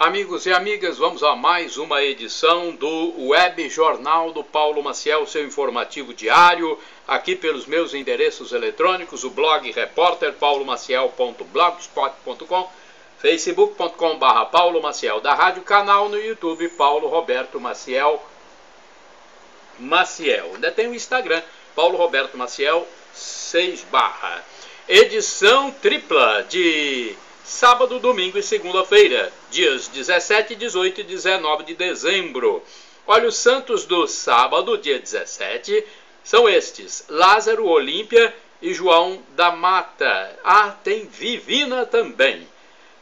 Amigos e amigas, vamos a mais uma edição do Web Jornal do Paulo Maciel, seu informativo diário, aqui pelos meus endereços eletrônicos, o blog repórterpaulomaciel.blogspot.com, facebook.com/Paulo Maciel da rádio, canal no YouTube Paulo Roberto Maciel. Ainda tem o Instagram, Paulo Roberto Maciel 6/. Edição tripla de sábado, domingo e segunda-feira, dias 17, 18 e 19 de dezembro. Olha, os santos do sábado, dia 17, são estes: Lázaro, Olímpia e João da Mata. Ah, tem Vivina também.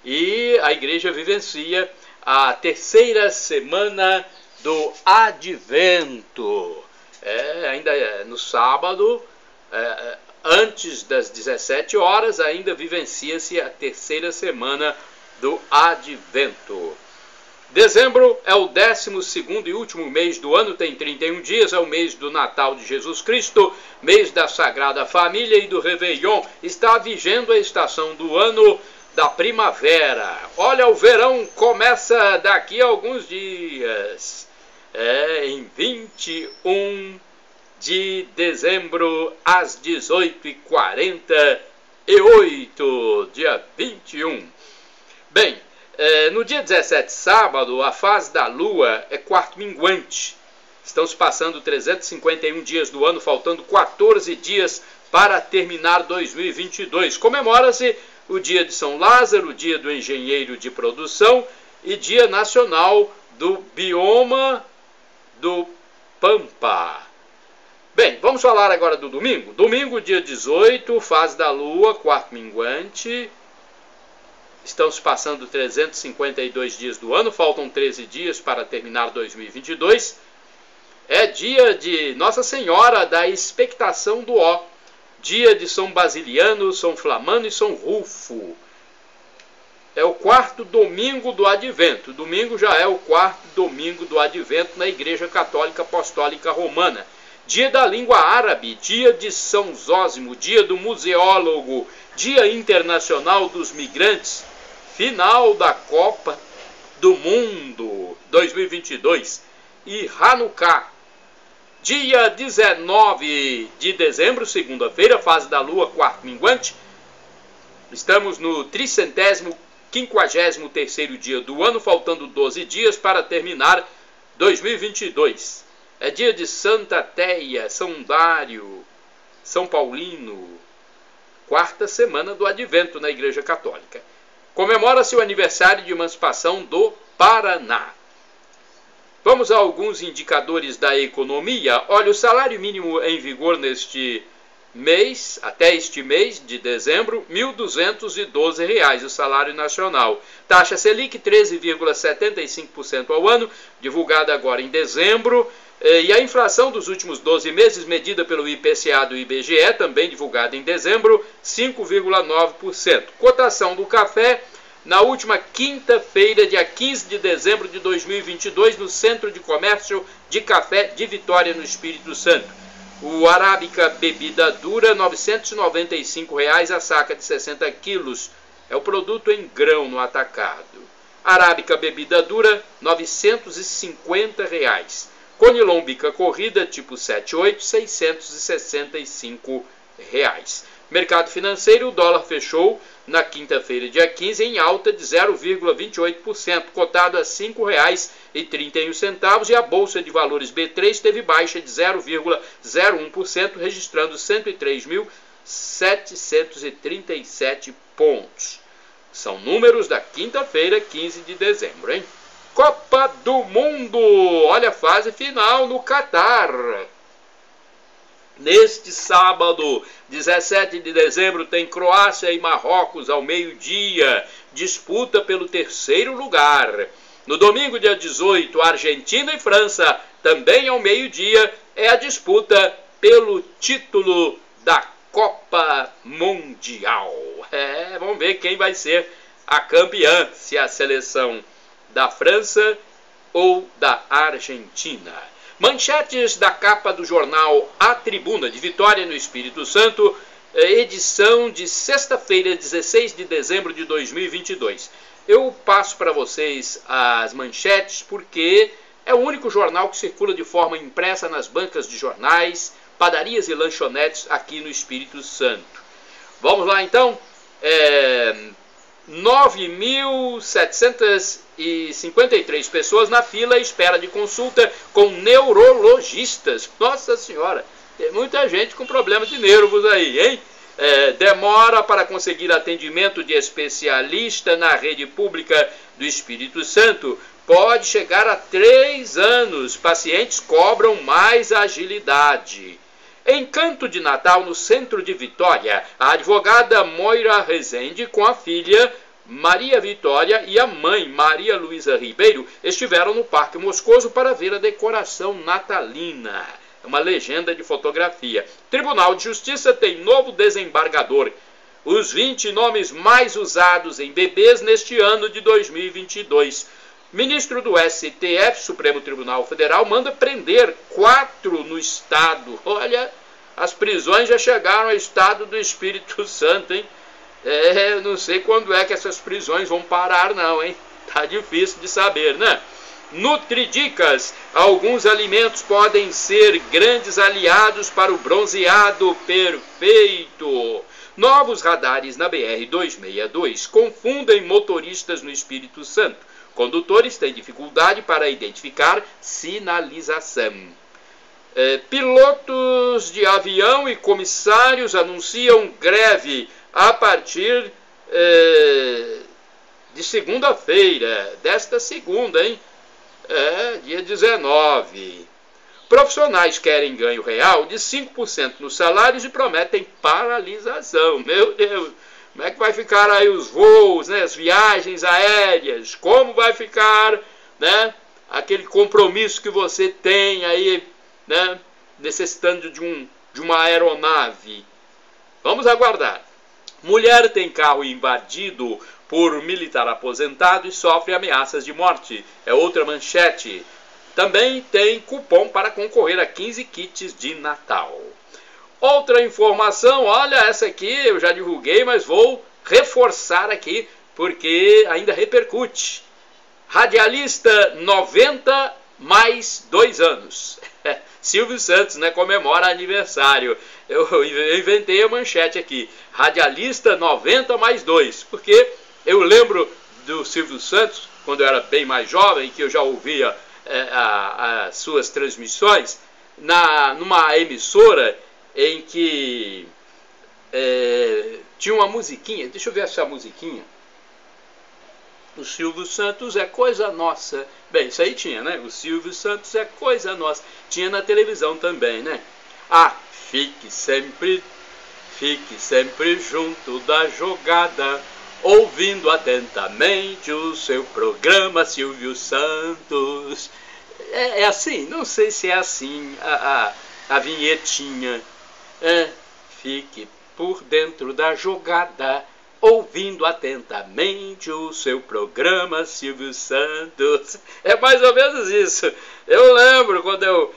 E a igreja vivencia a terceira semana do Advento. Ainda no sábado, antes das 17 horas, ainda vivencia-se a terceira semana do Advento. Dezembro é o 12º e último mês do ano, tem 31 dias, é o mês do Natal de Jesus Cristo, mês da Sagrada Família e do Réveillon. Está vigendo a estação do ano da primavera. Olha, o verão começa daqui a alguns dias. Em 21 de dezembro, às 18h48, dia 21. Bem, no dia 17, sábado, a fase da Lua é quarto minguante. Estão se passando 351 dias do ano, faltando 14 dias para terminar 2022. Comemora-se o dia de São Lázaro, o dia do engenheiro de produção e dia nacional do bioma do Pampa. Bem, vamos falar agora do domingo. Domingo, dia 18, fase da Lua, quarto minguante. Estão se passando 352 dias do ano, faltam 13 dias para terminar 2022. É dia de Nossa Senhora da Expectação do Ó, dia de São Basiliano, São Flamano e São Rufo. É o quarto domingo do Advento. Domingo já é o quarto domingo do Advento na Igreja Católica Apostólica Romana. Dia da Língua Árabe, dia de São Zósimo, dia do museólogo, dia internacional dos migrantes, final da Copa do Mundo 2022 e Hanukkah. Dia 19 de dezembro, segunda-feira, fase da Lua, quarto minguante. Estamos no 353º dia do ano, faltando 12 dias para terminar 2022. É dia de Santa Teia, São Dário, São Paulino, quarta semana do Advento na Igreja Católica. Comemora-se o aniversário de emancipação do Paraná. Vamos a alguns indicadores da economia. Olha, o salário mínimo em vigor neste mês, até este mês de dezembro, R$ 1.212, o salário nacional. Taxa Selic 13,75% ao ano, divulgada agora em dezembro. E a inflação dos últimos 12 meses, medida pelo IPCA do IBGE, também divulgada em dezembro, 5,9%. Cotação do café na última quinta-feira, dia 15 de dezembro de 2022, no Centro de Comércio de Café de Vitória, no Espírito Santo. O Arábica bebida dura, R$ 995 a saca de 60 quilos. É o produto em grão no atacado. Arábica bebida dura, R$ 950. Conilon bica corrida, tipo 78, R$ 665. Mercado financeiro, o dólar fechou na quinta-feira, dia 15, em alta de 0,28%, cotado a R$ 5,31, e a Bolsa de Valores B3 teve baixa de 0,01%, registrando 103.737 pontos. São números da quinta-feira, 15 de dezembro, hein? Copa do Mundo! Olha a fase final no Catar. Neste sábado, 17 de dezembro, tem Croácia e Marrocos ao meio-dia, disputa pelo terceiro lugar. No domingo, dia 18, Argentina e França, também ao meio-dia, é a disputa pelo título da Copa Mundial. Vamos ver quem vai ser a campeã, se é a seleção da França ou da Argentina. Manchetes da capa do jornal A Tribuna de Vitória, no Espírito Santo, edição de sexta-feira, 16 de dezembro de 2022. Eu passo para vocês as manchetes porque é o único jornal que circula de forma impressa nas bancas de jornais, padarias e lanchonetes aqui no Espírito Santo. Vamos lá então. 9.753 pessoas na fila à espera de consulta com neurologistas. Nossa Senhora, tem muita gente com problema de nervos aí, hein? Demora para conseguir atendimento de especialista na rede pública do Espírito Santo pode chegar a 3 anos. Pacientes cobram mais agilidade. Encanto de Natal no centro de Vitória. A advogada Moira Rezende com a filha Maria Vitória e a mãe Maria Luísa Ribeiro estiveram no Parque Moscoso para ver a decoração natalina. É uma legenda de fotografia. Tribunal de Justiça tem novo desembargador. Os 20 nomes mais usados em bebês neste ano de 2022. Ministro do STF, Supremo Tribunal Federal, manda prender 4 no estado. Olha, as prisões já chegaram ao estado do Espírito Santo, hein? Não sei quando é que essas prisões vão parar não, hein? Tá difícil de saber, né? Nutridicas. Alguns alimentos podem ser grandes aliados para o bronzeado perfeito. Novos radares na BR-262 confundem motoristas no Espírito Santo. Condutores têm dificuldade para identificar sinalização. Pilotos de avião e comissários anunciam greve a partir de segunda-feira, desta segunda, hein? Dia 19. Profissionais querem ganho real de 5% nos salários e prometem paralisação. Meu Deus! Como é que vai ficar aí os voos, né, as viagens aéreas? Como vai ficar, né, aquele compromisso que você tem aí, né, necessitando de uma aeronave? Vamos aguardar. Mulher tem carro invadido por militar aposentado e sofre ameaças de morte. É outra manchete. Também tem cupom para concorrer a 15 kits de Natal. Outra informação, olha, essa aqui eu já divulguei, mas vou reforçar aqui, porque ainda repercute. Radialista 90 mais 2 anos. Silvio Santos, né, comemora aniversário. Eu inventei a manchete aqui. Radialista 90 mais 2. Porque eu lembro do Silvio Santos, quando eu era bem mais jovem, que eu já ouvia as suas transmissões, numa emissora em que tinha uma musiquinha. Deixa eu ver essa musiquinha. O Silvio Santos é coisa nossa. Bem, isso aí tinha, né? O Silvio Santos é coisa nossa. Tinha na televisão também, né? Fique sempre junto da jogada, ouvindo atentamente o seu programa, Silvio Santos. É assim? Não sei se é assim a vinhetinha. Fique por dentro da jogada, ouvindo atentamente o seu programa, Silvio Santos. É mais ou menos isso. Eu lembro quando eu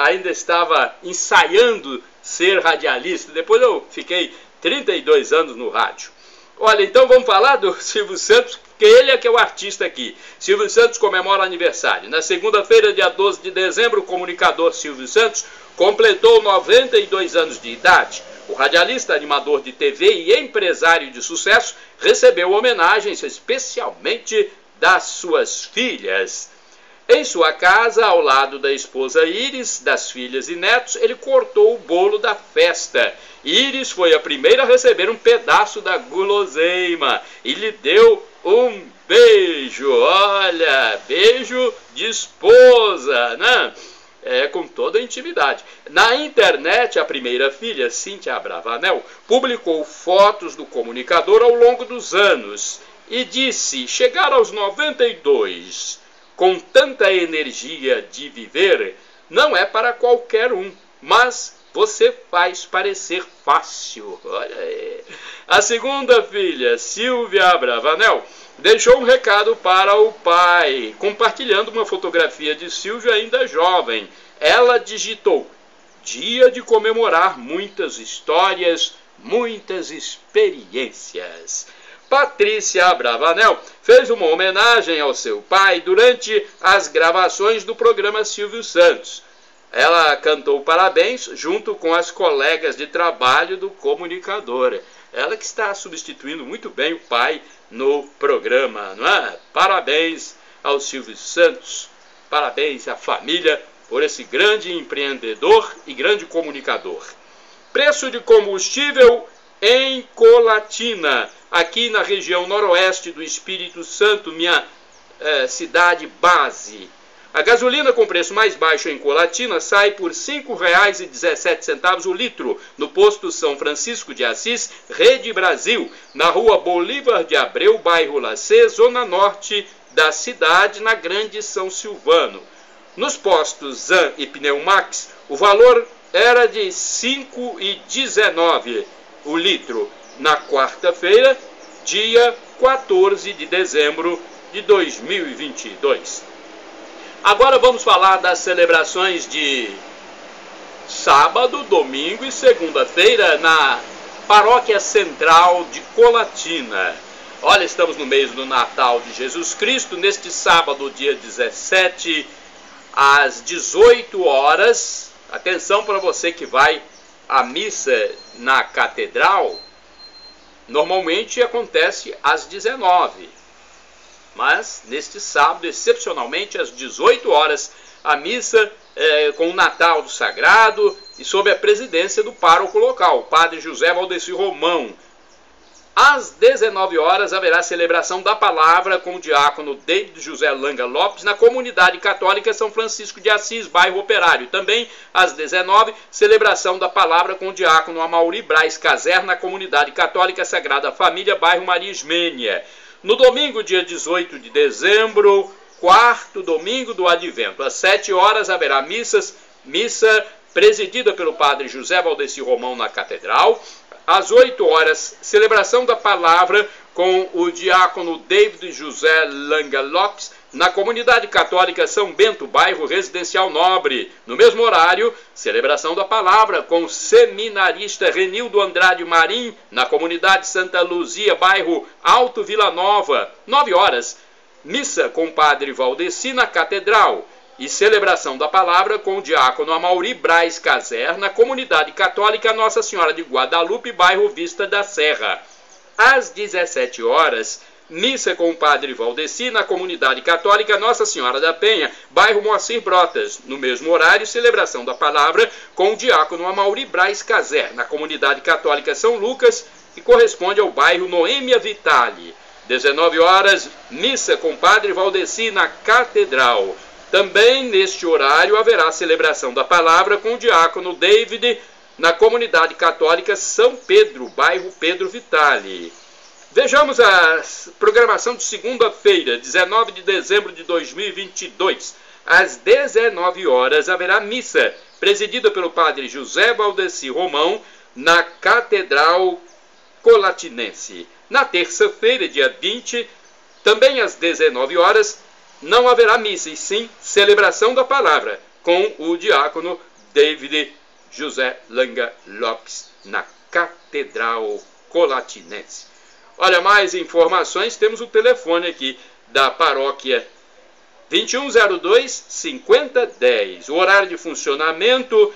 ainda estava ensaiando ser radialista. Depois eu fiquei 32 anos no rádio. Olha, então vamos falar do Silvio Santos, porque ele é que é o artista aqui. Silvio Santos comemora aniversário. Na segunda-feira, dia 12 de dezembro, o comunicador Silvio Santos completou 92 anos de idade. O radialista, animador de TV e empresário de sucesso recebeu homenagens especialmente das suas filhas. Em sua casa, ao lado da esposa Iris, das filhas e netos, ele cortou o bolo da festa. Iris foi a primeira a receber um pedaço da guloseima e lhe deu um beijo. Olha, beijo de esposa, né? Com toda a intimidade. Na internet, a primeira filha, Cíntia Abravanel, publicou fotos do comunicador ao longo dos anos e disse chegar aos 92 com tanta energia de viver não é para qualquer um, mas você faz parecer fácil. Olha aí. A segunda filha, Silvia Abravanel, deixou um recado para o pai, compartilhando uma fotografia de Silvio ainda jovem. Ela digitou: dia de comemorar muitas histórias, muitas experiências. Patrícia Bravanel fez uma homenagem ao seu pai durante as gravações do programa Silvio Santos. Ela cantou parabéns junto com as colegas de trabalho do comunicador. Ela que está substituindo muito bem o pai no programa, não é? Parabéns ao Silvio Santos, parabéns à família por esse grande empreendedor e grande comunicador. Preço de combustível em Colatina, aqui na região noroeste do Espírito Santo, minha cidade base. A gasolina com preço mais baixo em Colatina sai por R$ 5,17 o litro, no posto São Francisco de Assis, Rede Brasil, na rua Bolívar de Abreu, bairro Lacê, zona norte da cidade, na Grande São Silvano. Nos postos Zan e Pneumax, o valor era de R$ 5,19 o litro, na quarta-feira, dia 14 de dezembro de 2022. Agora vamos falar das celebrações de sábado, domingo e segunda-feira na Paróquia Central de Colatina. Olha, estamos no mês do Natal de Jesus Cristo, neste sábado, dia 17, às 18 horas. Atenção para você que vai à missa na catedral, normalmente acontece às 19. Mas, neste sábado, excepcionalmente, às 18 horas, a missa com o Natal do Sagrado e sob a presidência do pároco local, o padre José Valdeci Romão. Às 19 horas, haverá celebração da palavra com o diácono David José Langa Lopes na comunidade católica São Francisco de Assis, bairro Operário. Também, às 19, celebração da palavra com o diácono Amauri Braz Caser na comunidade católica Sagrada Família, bairro Maria Ismênia. No domingo, dia 18 de dezembro, quarto domingo do Advento, às 7 horas haverá missa presidida pelo padre José Valdeci Romão na Catedral. Às 8 horas, celebração da palavra com o diácono David José Langa Lopes na comunidade católica São Bento, bairro Residencial Nobre. No mesmo horário, celebração da palavra com o seminarista Renildo Andrade Marim, na comunidade Santa Luzia, bairro Alto Vila Nova. 9 horas, missa com o padre Valdeci na catedral. E celebração da palavra com o diácono Amauri Braz Caser, na comunidade católica Nossa Senhora de Guadalupe, bairro Vista da Serra. Às 17 horas, missa com o padre Valdeci na comunidade católica Nossa Senhora da Penha, bairro Moacir Brotas. No mesmo horário, celebração da palavra com o diácono Amauri Braz Caser, na comunidade católica São Lucas, que corresponde ao bairro Noêmia Vitale. 19 horas, missa com o padre Valdeci na catedral. Também neste horário haverá celebração da palavra com o diácono David na comunidade católica São Pedro, bairro Pedro Vitale. Vejamos a programação de segunda-feira, 19 de dezembro de 2022. Às 19 horas haverá missa, presidida pelo padre José Valdeci Romão, na Catedral Colatinense. Na terça-feira, dia 20, também às 19 horas, não haverá missa, e sim celebração da palavra com o diácono David José Langa Lopes, na Catedral Colatinense. Olha, mais informações, temos o telefone aqui da paróquia 2102-5010. O horário de funcionamento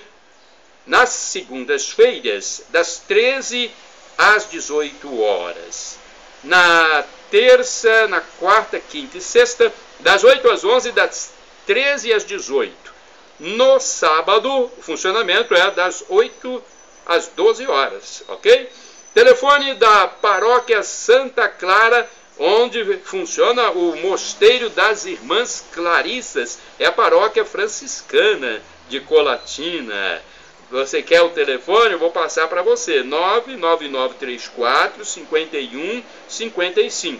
nas segundas-feiras, das 13 às 18 horas. Na terça, na quarta, quinta e sexta, das 8 às 11, das 13 às 18. No sábado, o funcionamento é das 8 às 12 horas, ok? Telefone da paróquia Santa Clara, onde funciona o Mosteiro das Irmãs Clarissas, é a paróquia franciscana de Colatina. Você quer o telefone? Eu vou passar para você, 99934-5155.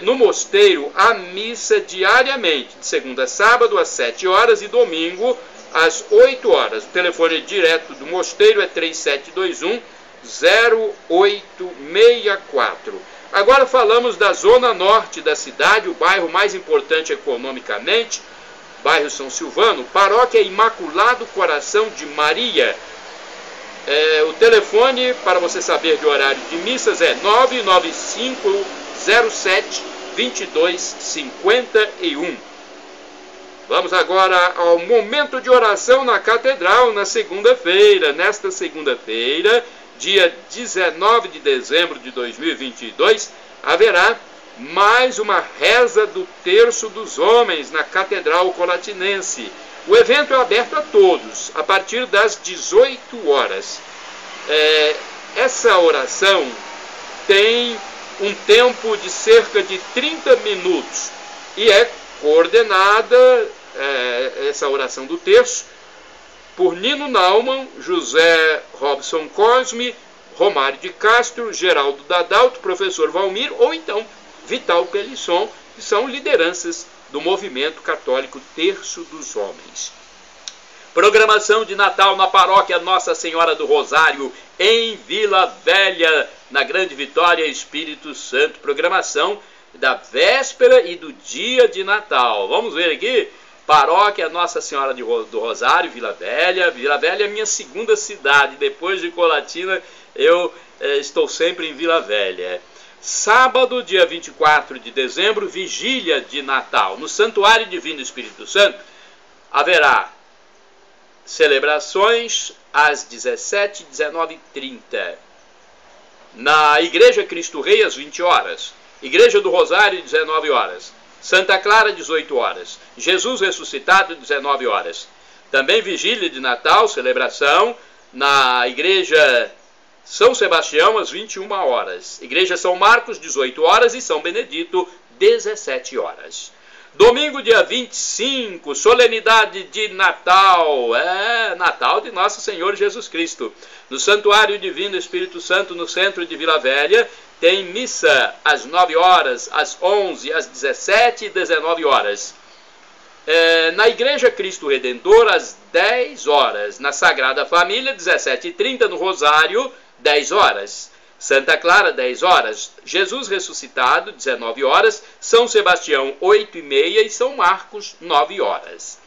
No mosteiro, a missa diariamente, de segunda a sábado, às 7 horas e domingo, às 8 horas. O telefone direto do mosteiro é 3721-0864. Agora falamos da zona norte da cidade, o bairro mais importante economicamente, bairro São Silvano, paróquia Imaculado Coração de Maria. O telefone para você saber de horário de missas é 99507-2251. Vamos agora ao momento de oração na catedral na segunda-feira. Nesta segunda-feira, dia 19 de dezembro de 2022, haverá mais uma reza do Terço dos Homens na Catedral Colatinense. O evento é aberto a todos, a partir das 18 horas. Essa oração tem um tempo de cerca de 30 minutos e é coordenada, essa oração do terço, por Nino Naumann, José Robson Cosme, Romário de Castro, Geraldo Dadalto, professor Valmir ou então Vital Pelisson, que são lideranças do movimento católico Terço dos Homens. Programação de Natal na paróquia Nossa Senhora do Rosário, em Vila Velha, na Grande Vitória, Espírito Santo. Programação da véspera e do dia de Natal. Vamos ver aqui. Paróquia Nossa Senhora do Rosário, Vila Velha. Vila Velha é minha segunda cidade. Depois de Colatina, eu estou sempre em Vila Velha. Sábado, dia 24 de dezembro, vigília de Natal. No Santuário Divino Espírito Santo, haverá celebrações às 17h e 19h30. Na Igreja Cristo Rei, às 20 horas. Igreja do Rosário, 19 horas. Santa Clara, 18 horas. Jesus Ressuscitado, 19 horas. Também vigília de Natal, celebração, na Igreja São Sebastião, às 21 horas. Igreja São Marcos, 18 horas. E São Benedito, 17 horas. Domingo, dia 25, solenidade de Natal. Natal de Nosso Senhor Jesus Cristo. No Santuário Divino Espírito Santo, no centro de Vila Velha, tem missa às 9 horas, às 11, às 17 e 19 horas. Na Igreja Cristo Redentor, às 10 horas. Na Sagrada Família, 17h30, no Rosário, 10 horas. Santa Clara, 10 horas. Jesus Ressuscitado, 19 horas. São Sebastião, 8h30 e São Marcos, 9 horas.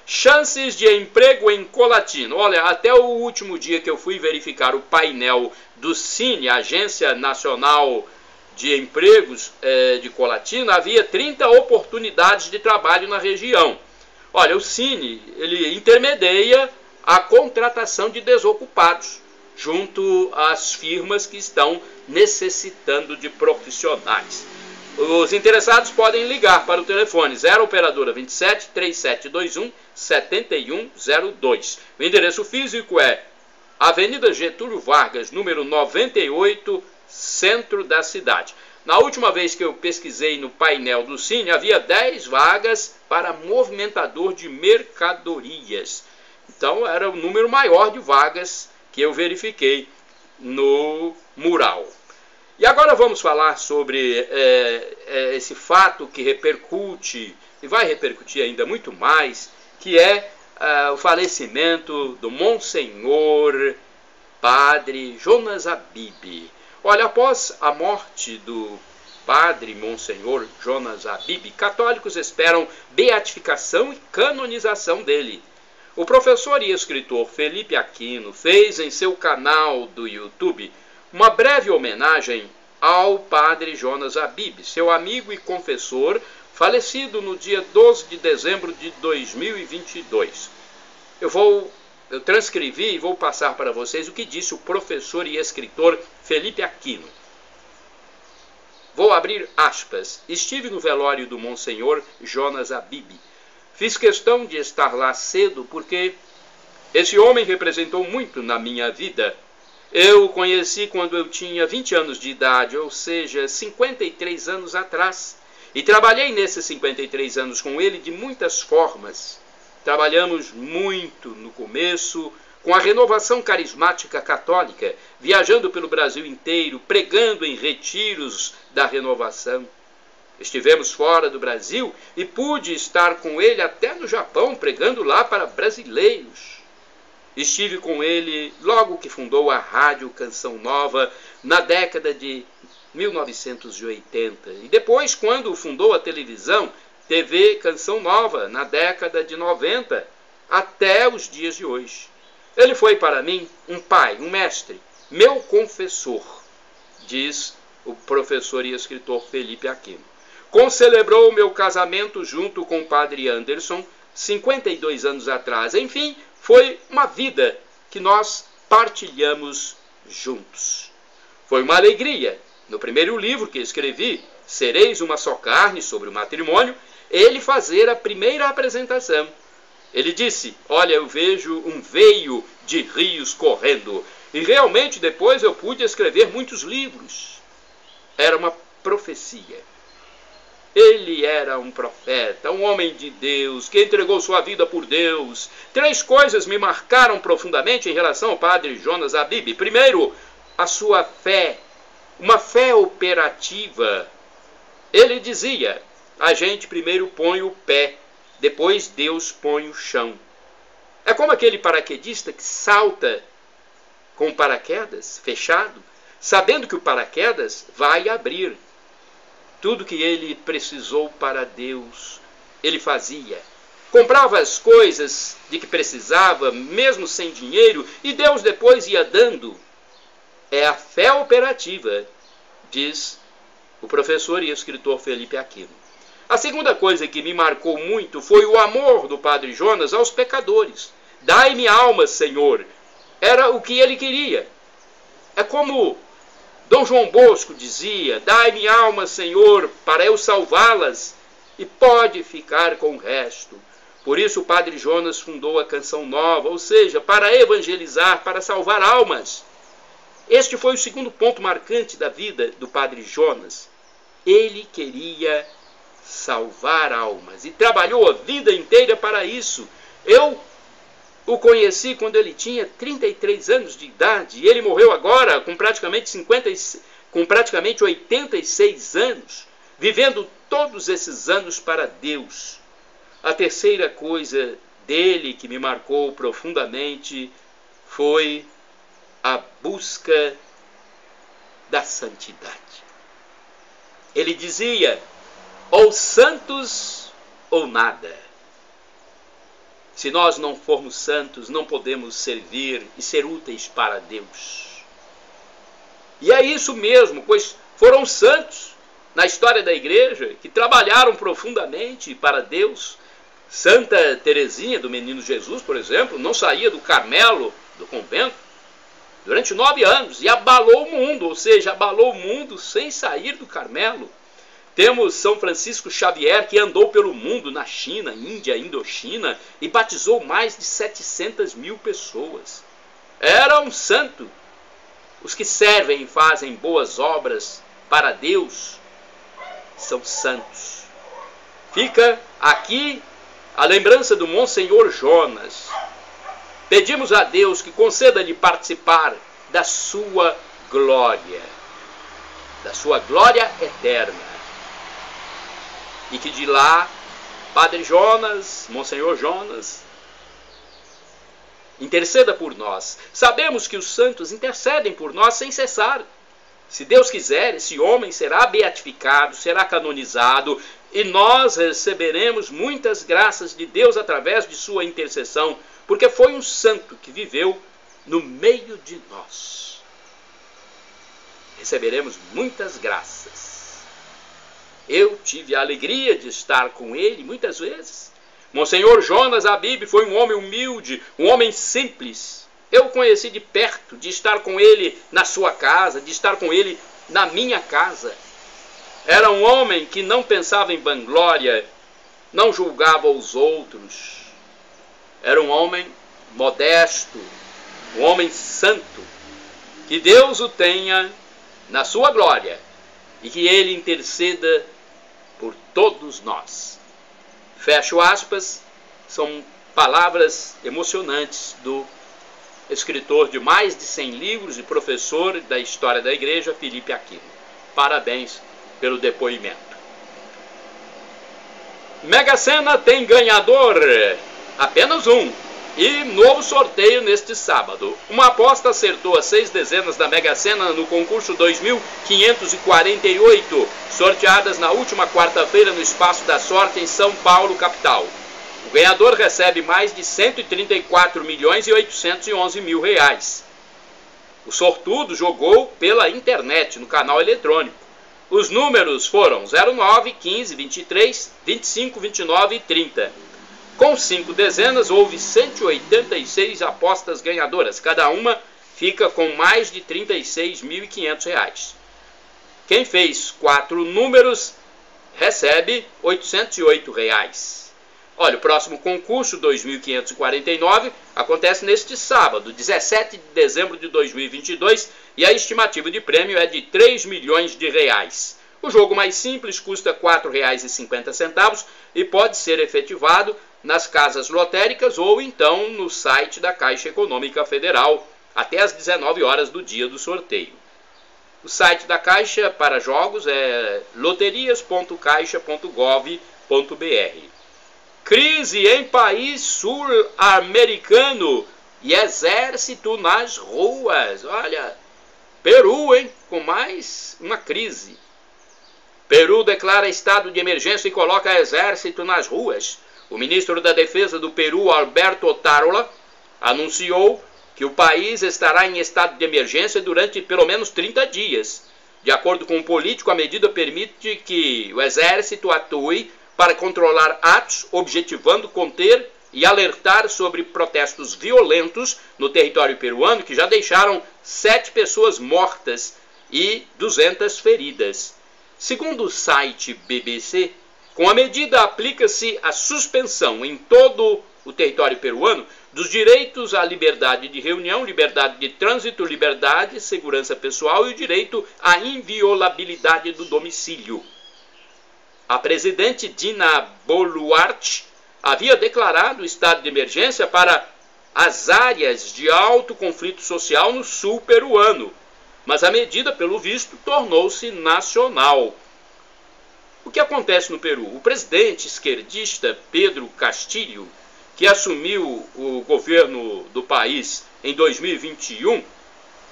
Chances de emprego em Colatina. Olha, até o último dia que eu fui verificar o painel do Cine, Agência Nacional de Empregos de Colatina, havia 30 oportunidades de trabalho na região. Olha, o Cine, ele intermedia a contratação de desocupados junto às firmas que estão necessitando de profissionais. Os interessados podem ligar para o telefone 0 operadora 27 3721 7102. O endereço físico é Avenida Getúlio Vargas, número 98, centro da cidade. Na última vez que eu pesquisei no painel do Cine, havia 10 vagas para movimentador de mercadorias. Então era o número maior de vagas que eu verifiquei no mural. E agora vamos falar sobre esse fato que repercute, e vai repercutir ainda muito mais, que é o falecimento do Monsenhor Padre Jonas Abib. Olha, após a morte do Padre Monsenhor Jonas Abib, católicos esperam beatificação e canonização dele. O professor e escritor Felipe Aquino fez em seu canal do YouTube uma breve homenagem ao Padre Jonas Abib, seu amigo e confessor, falecido no dia 12 de dezembro de 2022. Eu transcrevi e vou passar para vocês o que disse o professor e escritor Felipe Aquino. Vou abrir aspas. Estive no velório do Monsenhor Jonas Abib. Fiz questão de estar lá cedo porque esse homem representou muito na minha vida. Eu o conheci quando eu tinha 20 anos de idade, ou seja, 53 anos atrás. E trabalhei nesses 53 anos com ele de muitas formas. Trabalhamos muito no começo com a renovação carismática católica, viajando pelo Brasil inteiro, pregando em retiros da renovação. Estivemos fora do Brasil e pude estar com ele até no Japão, pregando lá para brasileiros. Estive com ele logo que fundou a Rádio Canção Nova, na década de 1980. E depois, quando fundou a televisão, TV Canção Nova, na década de 90, até os dias de hoje. Ele foi para mim um pai, um mestre, meu confessor, diz o professor e escritor Felipe Aquino. Concelebrou o meu casamento junto com o padre Anderson 52 anos atrás. Enfim, foi uma vida que nós partilhamos juntos. Foi uma alegria. No primeiro livro que escrevi, Sereis uma Só Carne, sobre o matrimônio, ele fazer a primeira apresentação. Ele disse, olha, eu vejo um veio de rios correndo. E realmente depois eu pude escrever muitos livros. Era uma profecia. Ele era um profeta, um homem de Deus, que entregou sua vida por Deus. 3 coisas me marcaram profundamente em relação ao padre Jonas Habib. Primeiro, a sua fé, uma fé operativa. Ele dizia, a gente primeiro põe o pé, depois Deus põe o chão. É como aquele paraquedista que salta com o paraquedas fechado, sabendo que o paraquedas vai abrir. Tudo que ele precisou para Deus, ele fazia. Comprava as coisas de que precisava, mesmo sem dinheiro, e Deus depois ia dando. É a fé operativa, diz o professor e escritor Felipe Aquino. A segunda coisa que me marcou muito foi o amor do padre Jonas aos pecadores. Dai-me alma, Senhor. Era o que ele queria. É como Dom João Bosco dizia, dai-me alma, Senhor, para eu salvá-las, e pode ficar com o resto. Por isso o padre Jonas fundou a Canção Nova, ou seja, para evangelizar, para salvar almas. Este foi o segundo ponto marcante da vida do padre Jonas. Ele queria salvar almas e trabalhou a vida inteira para isso. Eu o conheci quando ele tinha 33 anos de idade e ele morreu agora com praticamente 86 anos, vivendo todos esses anos para Deus. A terceira coisa dele que me marcou profundamente foi a busca da santidade. Ele dizia, ou santos ou nada. Se nós não formos santos, não podemos servir e ser úteis para Deus. E é isso mesmo, pois foram santos na história da igreja que trabalharam profundamente para Deus. Santa Teresinha do Menino Jesus, por exemplo, não saía do Carmelo, do convento, durante 9 anos e abalou o mundo, ou seja, abalou o mundo sem sair do Carmelo. Temos São Francisco Xavier, que andou pelo mundo, na China, Índia, Indochina, e batizou mais de 700 mil pessoas. Era um santo. Os que servem e fazem boas obras para Deus são santos. Fica aqui a lembrança do Monsenhor Jonas. Pedimos a Deus que conceda-lhe participar da sua glória eterna. E que de lá, Padre Jonas, Monsenhor Jonas, interceda por nós. Sabemos que os santos intercedem por nós sem cessar. Se Deus quiser, esse homem será beatificado, será canonizado, e nós receberemos muitas graças de Deus através de sua intercessão, porque foi um santo que viveu no meio de nós. Receberemos muitas graças. Eu tive a alegria de estar com ele muitas vezes. Monsenhor Jonas Habib foi um homem humilde, um homem simples. Eu o conheci de perto, de estar com ele na sua casa, de estar com ele na minha casa. Era um homem que não pensava em vanglória, não julgava os outros. Era um homem modesto, um homem santo. Que Deus o tenha na sua glória e que ele interceda por todos nós. Fecho aspas, são palavras emocionantes do escritor de mais de 100 livros e professor da história da igreja, Felipe Aquino. Parabéns pelo depoimento. Mega Sena tem ganhador, apenas um. E novo sorteio neste sábado. Uma aposta acertou as 6 dezenas da Mega Sena no concurso 2548, sorteadas na última quarta-feira no Espaço da Sorte em São Paulo, capital. O ganhador recebe mais de 134 milhões e 811 mil reais. O sortudo jogou pela internet, no canal eletrônico. Os números foram 09, 15, 23, 25, 29 e 30. Com 5 dezenas, houve 186 apostas ganhadoras. Cada uma fica com mais de R$ 36.500. Quem fez 4 números recebe R$ 808. Olha, o próximo concurso, 2.549, acontece neste sábado, 17 de dezembro de 2022, e a estimativa de prêmio é de R$ 3 milhões. O jogo mais simples custa R$ 4,50 e pode ser efetivado nas casas lotéricas ou então no site da Caixa Econômica Federal, até às 19 horas do dia do sorteio. O site da Caixa para jogos é loterias.caixa.gov.br. Crise em país sul-americano e exército nas ruas. Olha, Peru, hein? Com mais uma crise. Peru declara estado de emergência e coloca exército nas ruas. O ministro da Defesa do Peru, Alberto Otárola, anunciou que o país estará em estado de emergência durante pelo menos 30 dias. De acordo com o político, a medida permite que o exército atue para controlar atos, objetivando conter e alertar sobre protestos violentos no território peruano, que já deixaram 7 pessoas mortas e 200 feridas. Segundo o site BBC, com a medida aplica-se a suspensão em todo o território peruano dos direitos à liberdade de reunião, liberdade de trânsito, liberdade, segurança pessoal e o direito à inviolabilidade do domicílio. A presidente Dina Boluarte havia declarado o estado de emergência para as áreas de alto conflito social no sul peruano, mas a medida, pelo visto, tornou-se nacional. O que acontece no Peru? O presidente esquerdista Pedro Castillo, que assumiu o governo do país em 2021,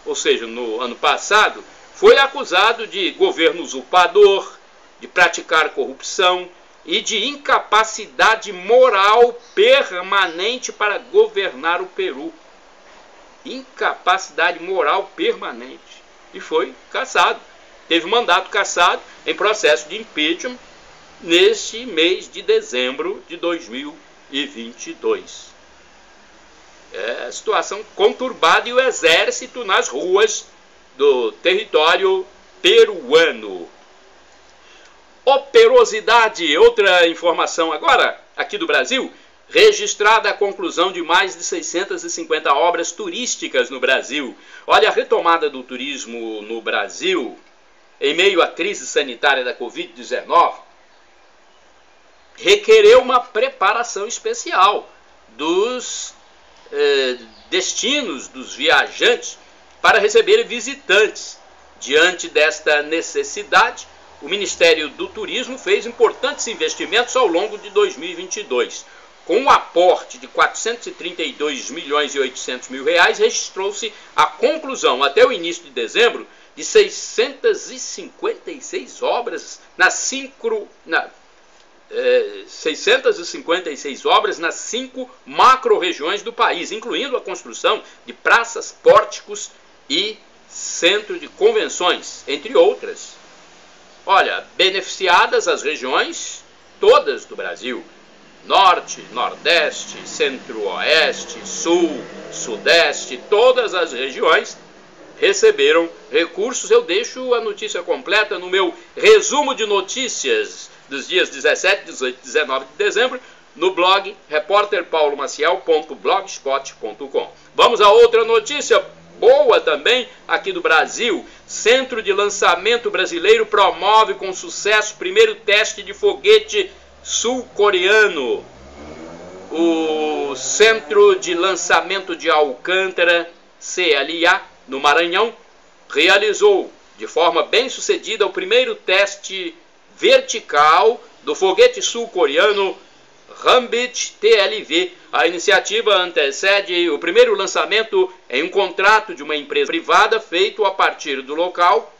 ou seja, no ano passado, foi acusado de governo usurpador, de praticar corrupção e de incapacidade moral permanente para governar o Peru. Incapacidade moral permanente. E foi cassado. Teve mandato cassado em processo de impeachment neste mês de dezembro de 2022. É a situação conturbada e o exército nas ruas do território peruano. Operosidade, outra informação agora, aqui do Brasil, registrada a conclusão de mais de 650 obras turísticas no Brasil. Olha, a retomada do turismo no Brasil, em meio à crise sanitária da Covid-19, requereu uma preparação especial dos destinos dos viajantes para receber visitantes. Diante desta necessidade, o Ministério do Turismo fez importantes investimentos ao longo de 2022. Com um aporte de R$ 432 milhões e 800 mil reais, registrou-se a conclusão, até o início de dezembro, de 656 obras nas 5 macro-regiões do país, incluindo a construção de praças, pórticos e centro de convenções, entre outras. Olha, beneficiadas as regiões todas do Brasil: Norte, Nordeste, Centro-Oeste, Sul, Sudeste, todas as regiões receberam recursos. Eu deixo a notícia completa no meu resumo de notícias dos dias 17, 18 e 19 de dezembro, no blog repórterpaulomaciel.blogspot.com. Vamos a outra notícia boa também aqui do Brasil. Centro de Lançamento Brasileiro promove com sucesso primeiro teste de foguete sul-coreano. O Centro de Lançamento de Alcântara, CLA, no Maranhão, realizou de forma bem sucedida o primeiro teste vertical do foguete sul-coreano Hwambit TLV. A iniciativa antecede o primeiro lançamento em um contrato de uma empresa privada feito a partir do local,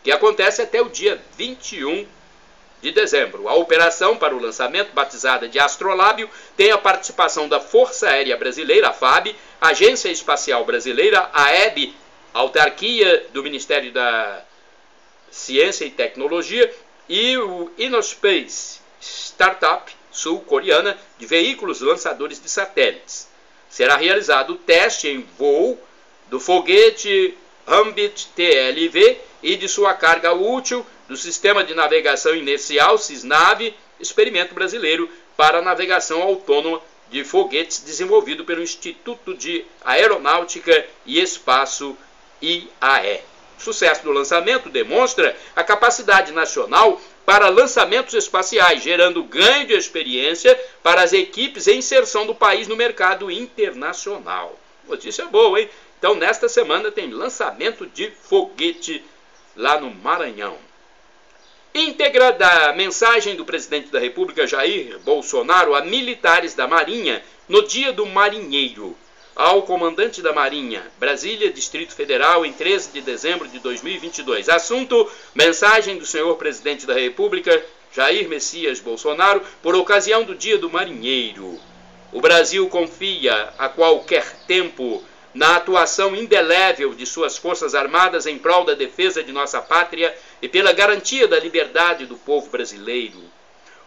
que acontece até o dia 21 de dezembro. A operação para o lançamento, batizada de Astrolábio, tem a participação da Força Aérea Brasileira, a FAB, Agência Espacial Brasileira, a AEB, autarquia do Ministério da Ciência e Tecnologia, e o Innospace, startup sul-coreana de veículos lançadores de satélites. Será realizado o teste em voo do foguete Ambit TLV e de sua carga útil do Sistema de Navegação Inercial SISNAV, experimento brasileiro para navegação autônoma de foguetes desenvolvido pelo Instituto de Aeronáutica e Espaço IAE. O sucesso do lançamento demonstra a capacidade nacional para lançamentos espaciais, gerando ganho de experiência para as equipes e inserção do país no mercado internacional. Notícia boa, hein? Então, nesta semana tem lançamento de foguete lá no Maranhão. Íntegra da mensagem do presidente da República, Jair Bolsonaro, a militares da Marinha no Dia do Marinheiro. Ao comandante da Marinha, Brasília, Distrito Federal, em 13 de dezembro de 2022. Assunto: mensagem do senhor presidente da República, Jair Messias Bolsonaro, por ocasião do Dia do Marinheiro. O Brasil confia a qualquer tempo na atuação indelével de suas Forças Armadas em prol da defesa de nossa pátria e pela garantia da liberdade do povo brasileiro.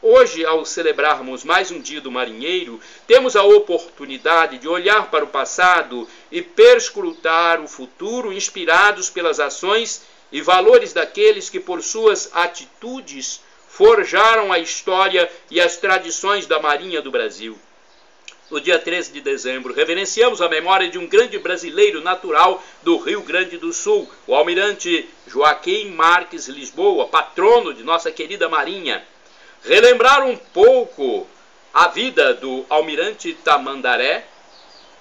Hoje, ao celebrarmos mais um Dia do Marinheiro, temos a oportunidade de olhar para o passado e perscrutar o futuro, inspirados pelas ações e valores daqueles que, por suas atitudes, forjaram a história e as tradições da Marinha do Brasil. No dia 13 de dezembro, reverenciamos a memória de um grande brasileiro natural do Rio Grande do Sul, o almirante Joaquim Marques Lisboa, patrono de nossa querida Marinha. Relembrar um pouco a vida do almirante Tamandaré,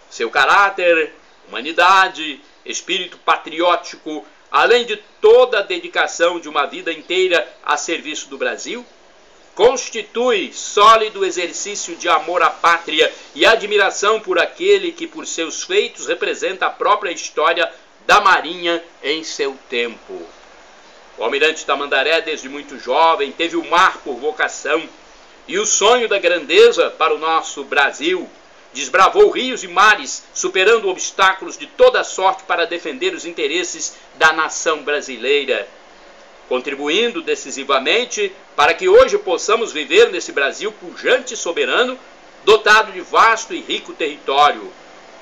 seu caráter, humanidade, espírito patriótico, além de toda a dedicação de uma vida inteira a serviço do Brasil, constitui sólido exercício de amor à pátria e admiração por aquele que, por seus feitos, representa a própria história da Marinha em seu tempo. O almirante Tamandaré, desde muito jovem, teve o mar por vocação e o sonho da grandeza para o nosso Brasil. Desbravou rios e mares, superando obstáculos de toda sorte para defender os interesses da nação brasileira, contribuindo decisivamente para que hoje possamos viver nesse Brasil pujante e soberano, dotado de vasto e rico território.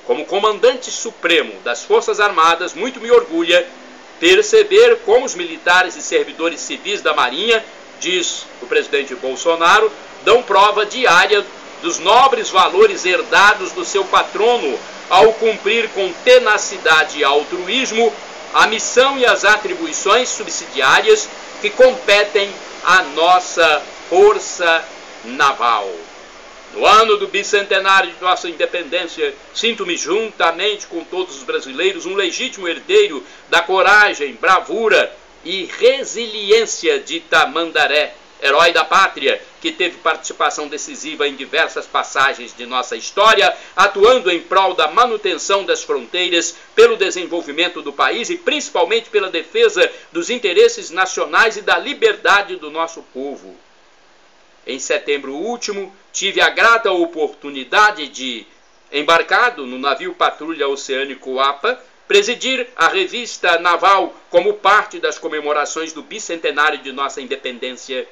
Como comandante supremo das Forças Armadas, muito me orgulha perceber como os militares e servidores civis da Marinha, diz o presidente Bolsonaro, dão prova diária dos nobres valores herdados do seu patrono ao cumprir com tenacidade e altruísmo a missão e as atribuições subsidiárias que competem à nossa Força Naval. No ano do bicentenário de nossa independência, sinto-me juntamente com todos os brasileiros um legítimo herdeiro da coragem, bravura e resiliência de Tamandaré, herói da pátria, que teve participação decisiva em diversas passagens de nossa história, atuando em prol da manutenção das fronteiras, pelo desenvolvimento do país e principalmente pela defesa dos interesses nacionais e da liberdade do nosso povo. Em setembro último, tive a grata oportunidade de, embarcado no navio Patrulha Oceânico APA, presidir a revista naval como parte das comemorações do bicentenário de nossa independência.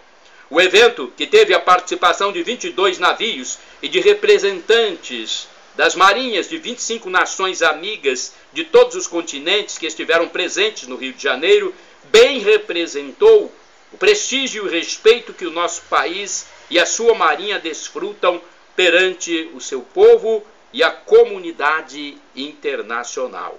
O evento, que teve a participação de 22 navios e de representantes das marinhas de 25 nações amigas de todos os continentes que estiveram presentes no Rio de Janeiro, bem representou o prestígio e o respeito que o nosso país e a sua marinha desfrutam perante o seu povo e a comunidade internacional.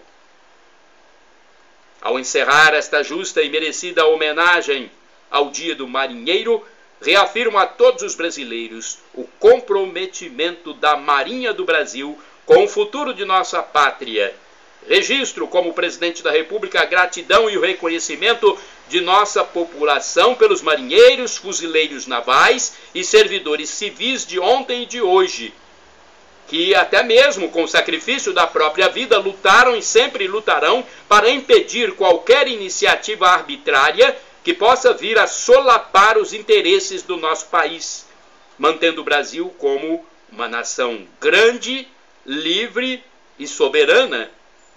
Ao encerrar esta justa e merecida homenagem ao Dia do Marinheiro, reafirmo a todos os brasileiros o comprometimento da Marinha do Brasil com o futuro de nossa pátria. Registro como presidente da República a gratidão e o reconhecimento de nossa população pelos marinheiros, fuzileiros navais e servidores civis de ontem e de hoje, que até mesmo com o sacrifício da própria vida lutaram e sempre lutarão para impedir qualquer iniciativa arbitrária que possa vir a solapar os interesses do nosso país, mantendo o Brasil como uma nação grande, livre e soberana,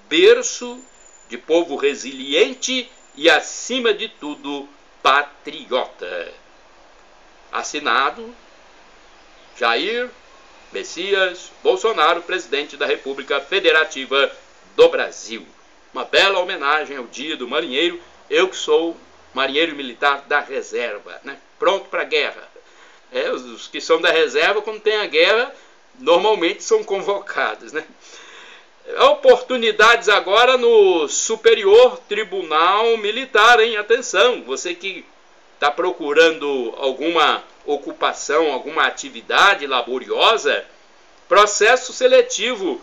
berço de povo resiliente e, acima de tudo, patriota. Assinado Jair Messias Bolsonaro, presidente da República Federativa do Brasil. Uma bela homenagem ao Dia do Marinheiro, eu que sou marinheiro militar da reserva, né? Pronto para a guerra. Os que são da reserva, quando tem a guerra, normalmente são convocados, né? Oportunidades agora no Superior Tribunal Militar, hein? Atenção, você que está procurando alguma ocupação, alguma atividade laboriosa, processo seletivo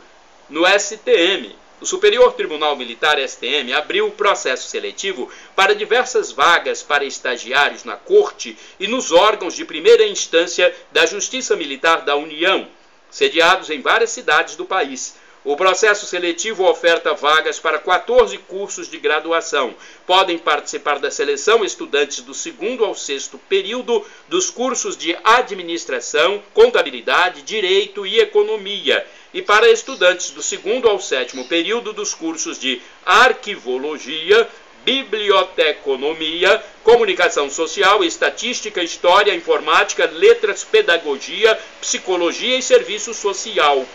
no STM. O Superior Tribunal Militar, STM, abriu o processo seletivo para diversas vagas para estagiários na Corte e nos órgãos de primeira instância da Justiça Militar da União, sediados em várias cidades do país. O processo seletivo oferta vagas para 14 cursos de graduação. Podem participar da seleção estudantes do 2º ao 6º período dos cursos de Administração, Contabilidade, Direito e Economia, e para estudantes do 2º ao 7º período dos cursos de Arquivologia, Biblioteconomia, Comunicação Social, Estatística, História, Informática, Letras, Pedagogia, Psicologia e Serviço Social.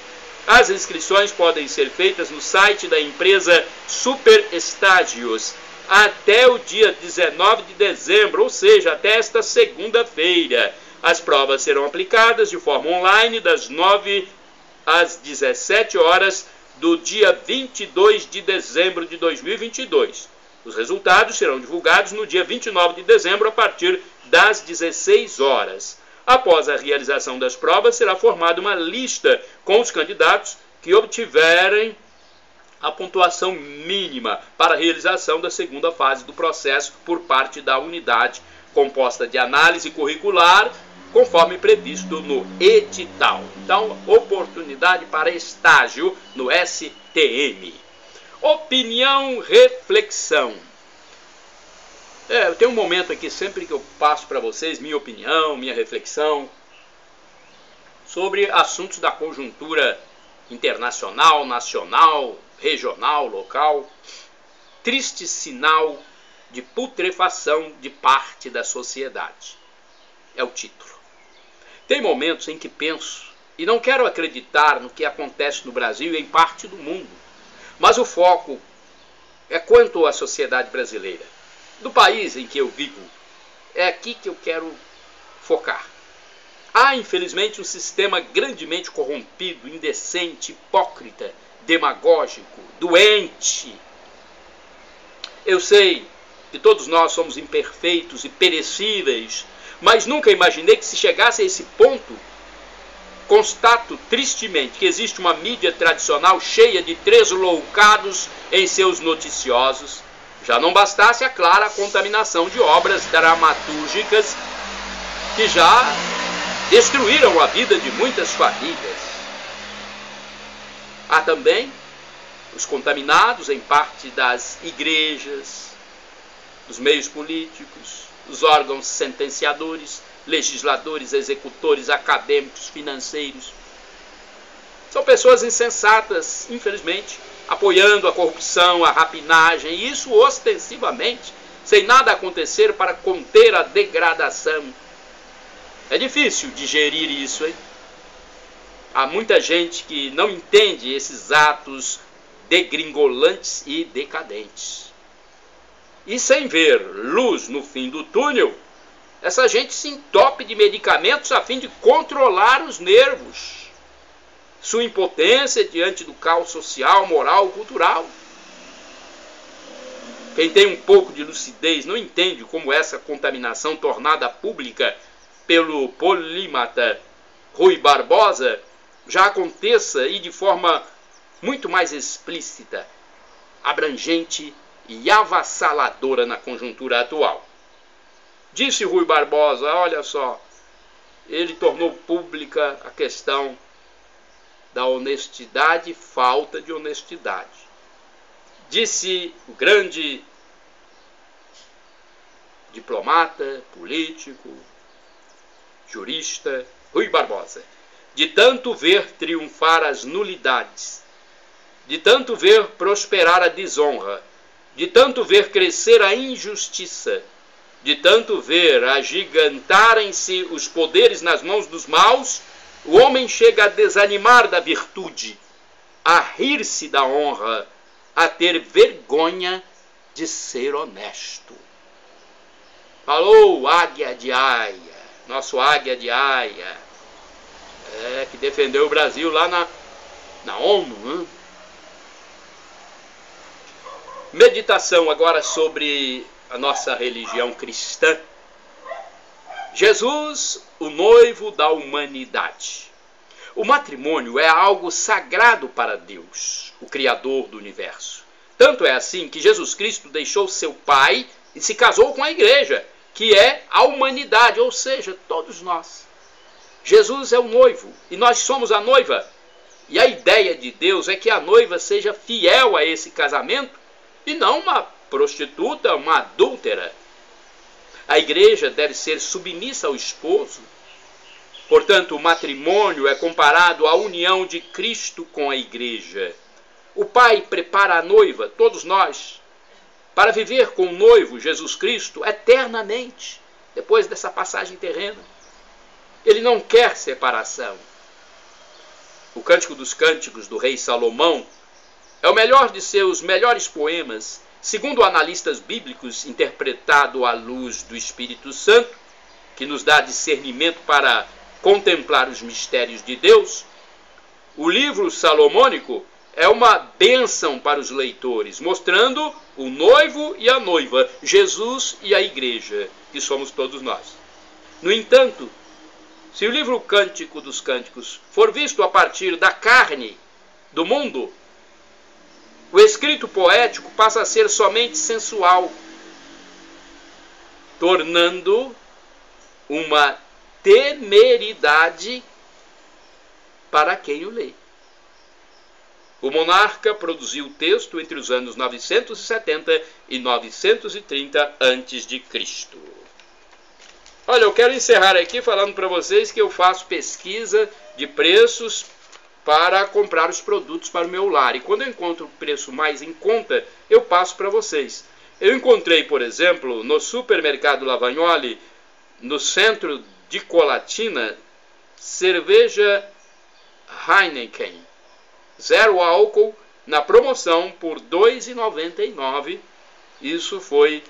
As inscrições podem ser feitas no site da empresa Super Estágios até o dia 19 de dezembro, ou seja, até esta segunda-feira. As provas serão aplicadas de forma online das 9 às 17 horas do dia 22 de dezembro de 2022. Os resultados serão divulgados no dia 29 de dezembro a partir das 16 horas. Após a realização das provas, será formada uma lista com os candidatos que obtiverem a pontuação mínima para a realização da segunda fase do processo por parte da unidade, composta de análise curricular, conforme previsto no edital. Então, oportunidade para estágio no STM. Opinião, reflexão. Eu tenho um momento aqui, sempre que eu passo para vocês, minha opinião, minha reflexão sobre assuntos da conjuntura internacional, nacional, regional, local. Triste sinal de putrefação de parte da sociedade. É o título. Tem momentos em que penso, e não quero acreditar no que acontece no Brasil e em parte do mundo, mas o foco é quanto à sociedade brasileira. Do país em que eu vivo, é aqui que eu quero focar. Há, infelizmente, um sistema grandemente corrompido, indecente, hipócrita, demagógico, doente. Eu sei que todos nós somos imperfeitos e perecíveis, mas nunca imaginei que se chegasse a esse ponto. Constato tristemente que existe uma mídia tradicional cheia de tresloucados em seus noticiosos. Já não bastasse, é claro, a contaminação de obras dramatúrgicas que já destruíram a vida de muitas famílias. Há também os contaminados em parte das igrejas, dos meios políticos, os órgãos sentenciadores, legisladores, executores, acadêmicos, financeiros. São pessoas insensatas, infelizmente, apoiando a corrupção, a rapinagem, e isso ostensivamente, sem nada acontecer para conter a degradação. É difícil digerir isso, hein? Há muita gente que não entende esses atos degringolantes e decadentes. E sem ver luz no fim do túnel, essa gente se entope de medicamentos a fim de controlar os nervos. Sua impotência diante do caos social, moral, cultural. Quem tem um pouco de lucidez não entende como essa contaminação tornada pública pelo polímata Rui Barbosa já aconteça e de forma muito mais explícita, abrangente e avassaladora na conjuntura atual. Disse Rui Barbosa, olha só, ele tornou pública a questão da honestidade e falta de honestidade. Disse o grande diplomata, político, jurista, Rui Barbosa, de tanto ver triunfar as nulidades, de tanto ver prosperar a desonra, de tanto ver crescer a injustiça, de tanto ver agigantarem-se os poderes nas mãos dos maus, o homem chega a desanimar da virtude, a rir-se da honra, a ter vergonha de ser honesto. Falou Águia de Haia, nosso Águia de Haia, que defendeu o Brasil lá na ONU, né? Meditação agora sobre a nossa religião cristã. Jesus, o noivo da humanidade. O matrimônio é algo sagrado para Deus, o Criador do universo. Tanto é assim que Jesus Cristo deixou seu Pai e se casou com a igreja, que é a humanidade, ou seja, todos nós. Jesus é o noivo e nós somos a noiva. E a ideia de Deus é que a noiva seja fiel a esse casamento e não uma prostituta, uma adúltera. A igreja deve ser submissa ao esposo. Portanto, o matrimônio é comparado à união de Cristo com a igreja. O Pai prepara a noiva, todos nós, para viver com o noivo, Jesus Cristo, eternamente, depois dessa passagem terrena. Ele não quer separação. O Cântico dos Cânticos do rei Salomão é o melhor de seus melhores poemas, segundo analistas bíblicos, interpretado à luz do Espírito Santo, que nos dá discernimento para contemplar os mistérios de Deus. O livro salomônico é uma bênção para os leitores, mostrando o noivo e a noiva, Jesus e a igreja, que somos todos nós. No entanto, se o livro Cântico dos Cânticos for visto a partir da carne, do mundo, o escrito poético passa a ser somente sensual, tornando uma temeridade para quem o lê. O monarca produziu o texto entre os anos 970 e 930 a.C. Olha, eu quero encerrar aqui falando para vocês que eu faço pesquisa de preços para comprar os produtos para o meu lar. E quando eu encontro o preço mais em conta, eu passo para vocês. Eu encontrei, por exemplo, no supermercado Lavagnoli, no centro de Colatina, cerveja Heineken, 0 álcool, na promoção por R$ 2,99. Isso foi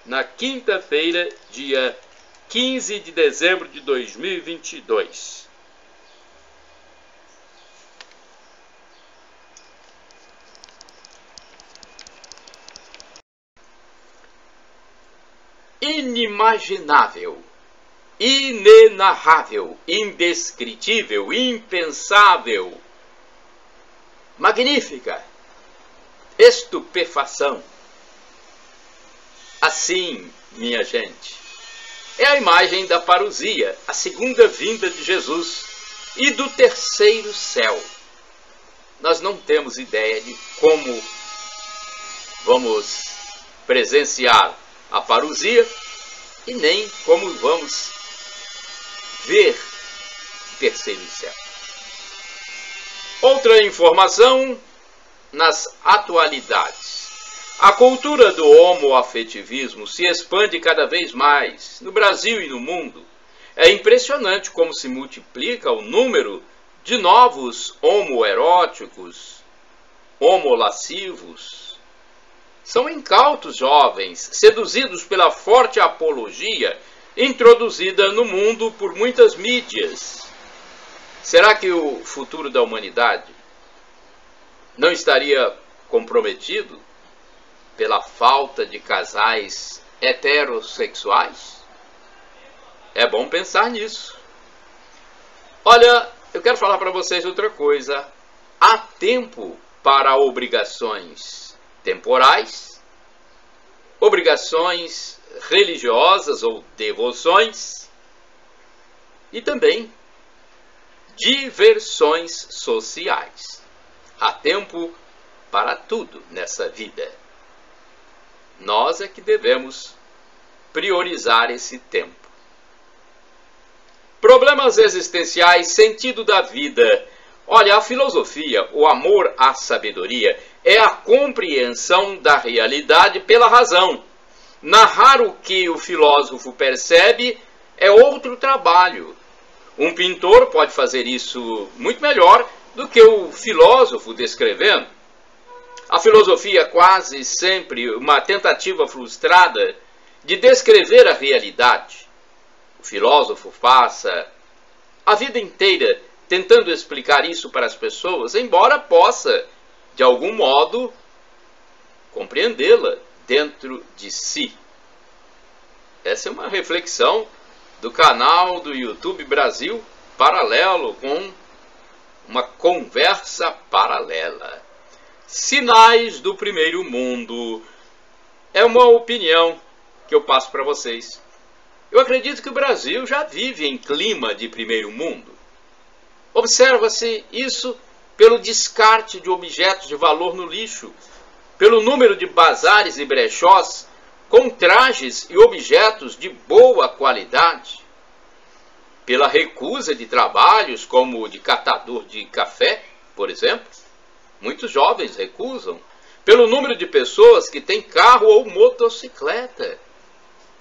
na quinta-feira, dia 15 de dezembro de 2022. Inimaginável, inenarrável, indescritível, impensável, magnífica, estupefação. Assim, minha gente, é a imagem da parousia, a segunda vinda de Jesus e do terceiro céu. Nós não temos ideia de como vamos presenciar a parousia e nem como vamos ver o terceiro céu. Outra informação nas atualidades. A cultura do homoafetivismo se expande cada vez mais no Brasil e no mundo. É impressionante como se multiplica o número de novos homoeróticos, homolascivos. São incautos jovens, seduzidos pela forte apologia introduzida no mundo por muitas mídias. Será que o futuro da humanidade não estaria comprometido pela falta de casais heterossexuais? É bom pensar nisso. Olha, eu quero falar para vocês outra coisa. Há tempo para obrigações temporais, obrigações religiosas ou devoções e também diversões sociais. Há tempo para tudo nessa vida. Nós é que devemos priorizar esse tempo. Problemas existenciais, sentido da vida. Olha, a filosofia, o amor à sabedoria, é a compreensão da realidade pela razão. Narrar o que o filósofo percebe é outro trabalho. Um pintor pode fazer isso muito melhor do que o filósofo descrevendo. A filosofia é quase sempre uma tentativa frustrada de descrever a realidade. O filósofo passa a vida inteira tentando explicar isso para as pessoas, embora possa, de algum modo, compreendê-la dentro de si. Essa é uma reflexão do canal do YouTube Brasil Paralelo, com uma conversa paralela. Sinais do primeiro mundo. É uma opinião que eu passo para vocês. Eu acredito que o Brasil já vive em clima de primeiro mundo. Observa-se isso pelo descarte de objetos de valor no lixo, pelo número de bazares e brechós com trajes e objetos de boa qualidade, pela recusa de trabalhos como o de catador de café, por exemplo. Muitos jovens recusam, pelo número de pessoas que têm carro ou motocicleta.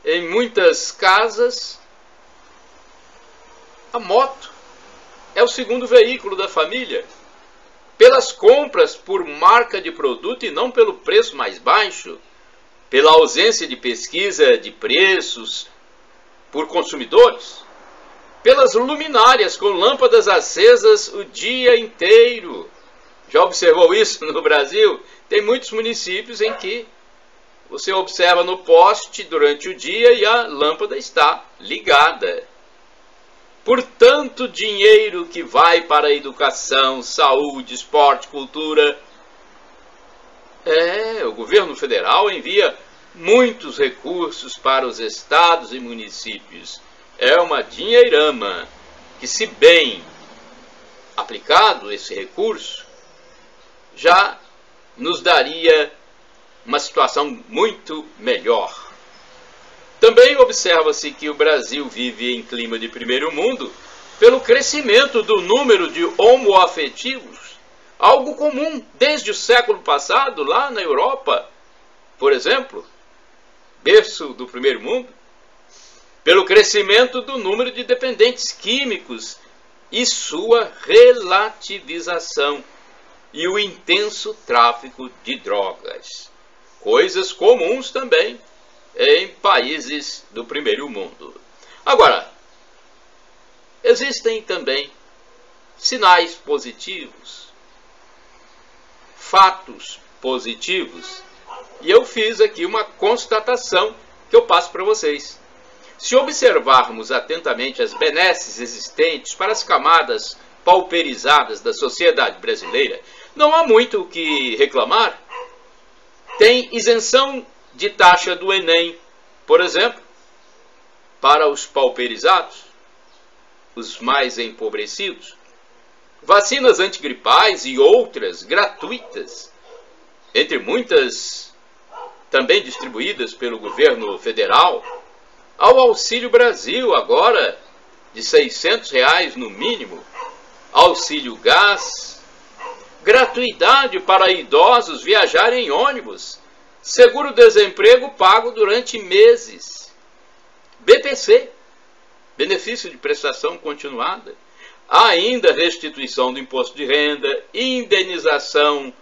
Em muitas casas, a moto é o segundo veículo da família. Pelas compras por marca de produto e não pelo preço mais baixo, pela ausência de pesquisa de preços por consumidores, pelas luminárias com lâmpadas acesas o dia inteiro. Já observou isso no Brasil? Tem muitos municípios em que você observa no poste durante o dia e a lâmpada está ligada. Por tanto dinheiro que vai para a educação, saúde, esporte, cultura. O governo federal envia muitos recursos para os estados e municípios. É uma dinheirama que, se bem aplicado esse recurso, já nos daria uma situação muito melhor. Também observa-se que o Brasil vive em clima de primeiro mundo pelo crescimento do número de homoafetivos, algo comum desde o século passado lá na Europa, por exemplo, berço do primeiro mundo, pelo crescimento do número de dependentes químicos e sua relativização, e o intenso tráfico de drogas, coisas comuns também em países do primeiro mundo. Agora, existem também sinais positivos, fatos positivos, e eu fiz aqui uma constatação que eu passo para vocês. Se observarmos atentamente as benesses existentes para as camadas pauperizadas da sociedade brasileira, não há muito o que reclamar. Tem isenção de taxa do Enem, por exemplo, para os pauperizados, os mais empobrecidos. Vacinas antigripais e outras gratuitas, entre muitas também distribuídas pelo governo federal. Ao Auxílio Brasil, agora de R$600 no mínimo, auxílio gás, gratuidade para idosos viajarem em ônibus, seguro-desemprego pago durante meses, BPC, benefício de prestação continuada, há ainda restituição do imposto de renda, indenização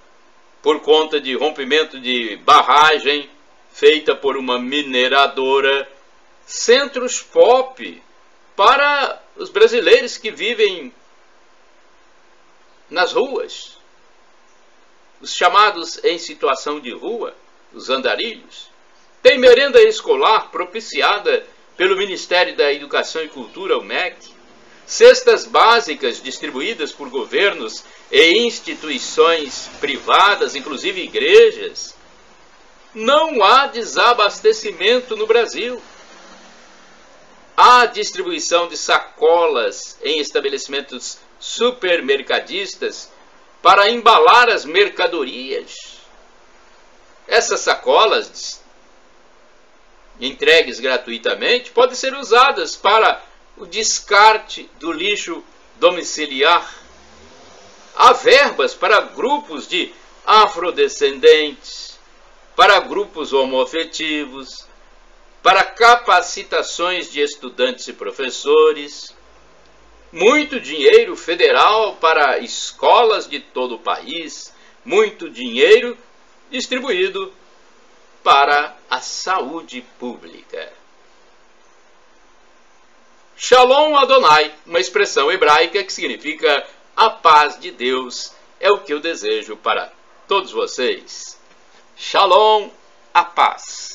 por conta de rompimento de barragem feita por uma mineradora, centros POP para os brasileiros que vivem nas ruas, os chamados em situação de rua, os andarilhos. Tem merenda escolar propiciada pelo Ministério da Educação e Cultura, o MEC, cestas básicas distribuídas por governos e instituições privadas, inclusive igrejas. Não há desabastecimento no Brasil. Há distribuição de sacolas em estabelecimentos supermercadistas para embalar as mercadorias. Essas sacolas entregues gratuitamente, podem ser usadas para o descarte do lixo domiciliar. Há verbas para grupos de afrodescendentes, para grupos homoafetivos, para capacitações de estudantes e professores, muito dinheiro federal para escolas de todo o país, muito dinheiro distribuído para a saúde pública. Shalom Adonai, uma expressão hebraica que significa a paz de Deus, é o que eu desejo para todos vocês. Shalom, a paz.